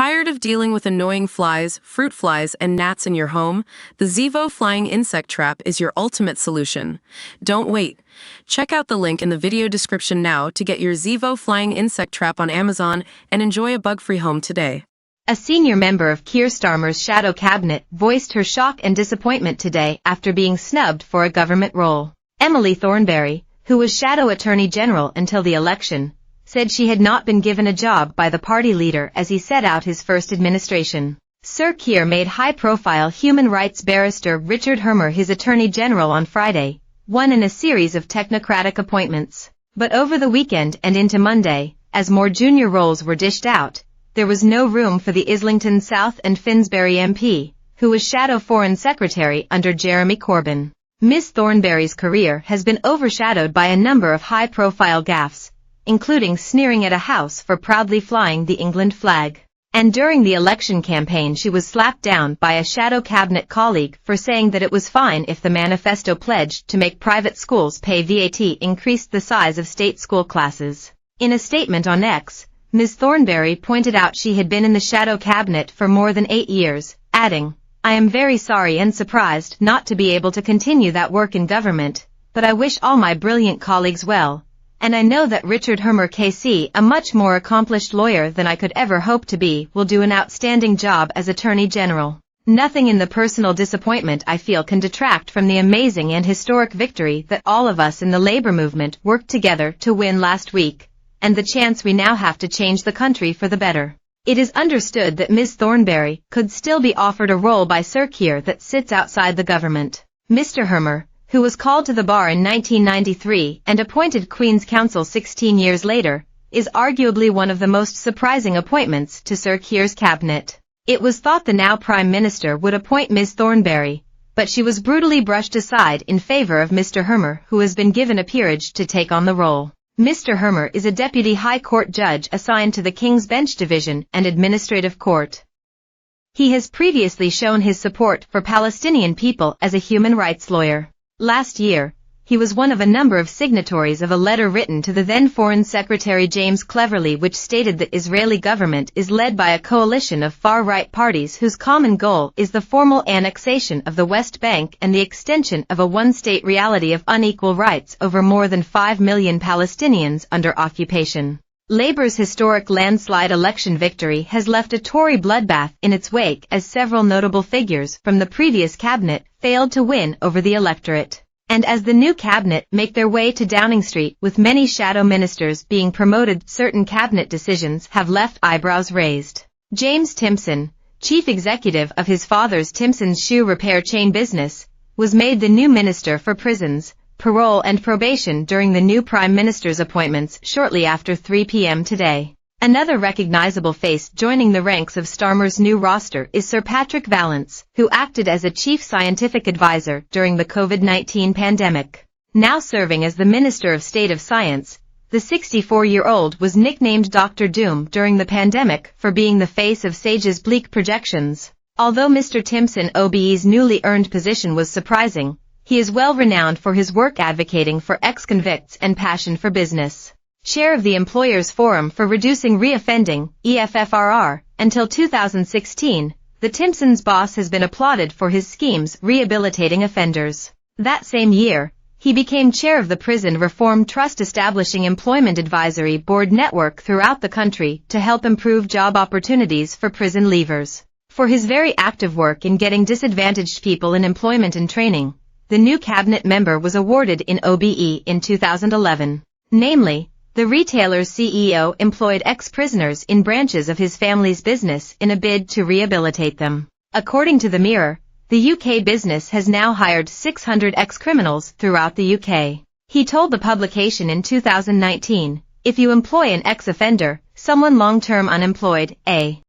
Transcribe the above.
Tired of dealing with annoying flies, fruit flies, and gnats in your home? The Zevo Flying Insect Trap is your ultimate solution. Don't wait. Check out the link in the video description now to get your Zevo Flying Insect Trap on Amazon and enjoy a bug-free home today. A senior member of Keir Starmer's shadow cabinet voiced her shock and disappointment today after being snubbed for a government role. Emily Thornberry, who was shadow attorney general until the election, said she had not been given a job by the party leader as he set out his first administration. Sir Keir made high-profile human rights barrister Richard Hermer his attorney general on Friday, one in a series of technocratic appointments. But over the weekend and into Monday, as more junior roles were dished out, there was no room for the Islington South and Finsbury MP, who was shadow foreign secretary under Jeremy Corbyn. Ms. Thornberry's career has been overshadowed by a number of high-profile gaffes, including sneering at a house for proudly flying the England flag. And during the election campaign she was slapped down by a shadow cabinet colleague for saying that it was fine if the manifesto pledged to make private schools pay VAT increased the size of state school classes. In a statement on X, Ms. Thornberry pointed out she had been in the shadow cabinet for more than 8 years, adding, "I am very sorry and surprised not to be able to continue that work in government, but I wish all my brilliant colleagues well. And I know that Richard Hermer KC, a much more accomplished lawyer than I could ever hope to be, will do an outstanding job as Attorney General. Nothing in the personal disappointment I feel can detract from the amazing and historic victory that all of us in the labor movement worked together to win last week, and the chance we now have to change the country for the better." It is understood that Ms. Thornberry could still be offered a role by Sir Keir that sits outside the government. Mr. Hermer, who was called to the bar in 1993 and appointed Queen's Counsel 16 years later, is arguably one of the most surprising appointments to Sir Keir's cabinet. It was thought the now Prime Minister would appoint Ms. Thornberry, but she was brutally brushed aside in favour of Mr. Hermer, who has been given a peerage to take on the role. Mr. Hermer is a Deputy High Court judge assigned to the King's Bench Division and Administrative Court. He has previously shown his support for Palestinian people as a human rights lawyer. Last year, he was one of a number of signatories of a letter written to the then Foreign Secretary James Cleverly which stated the Israeli government is led by a coalition of far-right parties whose common goal is the formal annexation of the West Bank and the extension of a one-state reality of unequal rights over more than 5 million Palestinians under occupation. Labour's historic landslide election victory has left a Tory bloodbath in its wake as several notable figures from the previous cabinet failed to win over the electorate. And as the new cabinet make their way to Downing Street with many shadow ministers being promoted, certain cabinet decisions have left eyebrows raised. James Timpson, chief executive of his father's Timpson's shoe repair chain business, was made the new Minister for Prisons, Parole and Probation during the new Prime Minister's appointments shortly after 3 p.m. today. Another recognizable face joining the ranks of Starmer's new roster is Sir Patrick Vallance, who acted as a chief scientific advisor during the COVID-19 pandemic. Now serving as the Minister of State of Science, the 64-year-old was nicknamed Dr. Doom during the pandemic for being the face of SAGE's bleak projections. Although Mr. Timpson OBE's newly earned position was surprising, he is well renowned for his work advocating for ex-convicts and passion for business. Chair of the Employers Forum for Reducing Reoffending, EFFRR, until 2016, the Timpson's boss has been applauded for his schemes rehabilitating offenders. That same year, he became chair of the Prison Reform Trust, establishing employment advisory board network throughout the country to help improve job opportunities for prison leavers. For his very active work in getting disadvantaged people in employment and training, the new cabinet member was awarded in OBE in 2011. Namely, the retailer's CEO employed ex-prisoners in branches of his family's business in a bid to rehabilitate them. According to the Mirror, the UK business has now hired 600 ex-criminals throughout the UK. He told the publication in 2019, "If you employ an ex-offender, someone long-term unemployed, a